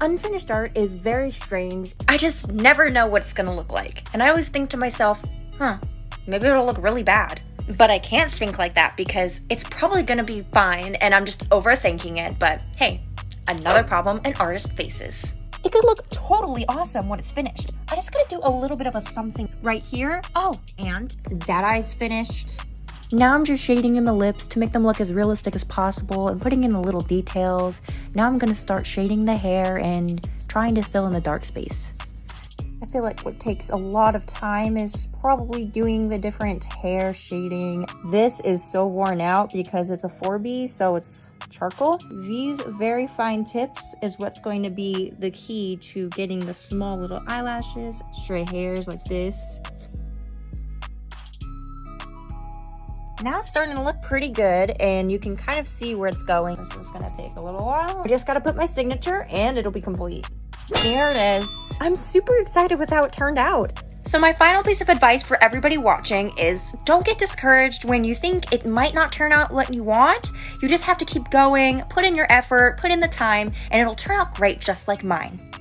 unfinished art is very strange. I just never know what it's gonna look like. And I always think to myself, maybe it'll look really bad. But I can't think like that because it's probably gonna be fine and I'm just overthinking it. But hey, another problem an artist faces. It could look totally awesome when it's finished. I just gotta do a little bit of a something right here. Oh, and that eye's finished. Now I'm just shading in the lips to make them look as realistic as possible and putting in the little details. Now I'm gonna start shading the hair and trying to fill in the dark space. I feel like what takes a lot of time is probably doing the different hair shading. This is so worn out because it's a 4B, so it's charcoal. These very fine tips is what's going to be the key to getting the small little eyelashes, stray hairs like this. Now it's starting to look pretty good and you can kind of see where it's going. This is gonna take a little while. I just gotta put my signature and it'll be complete. There it is. I'm super excited with how it turned out. So my final piece of advice for everybody watching is don't get discouraged when you think it might not turn out what you want. You just have to keep going, put in your effort, put in the time, and it'll turn out great just like mine.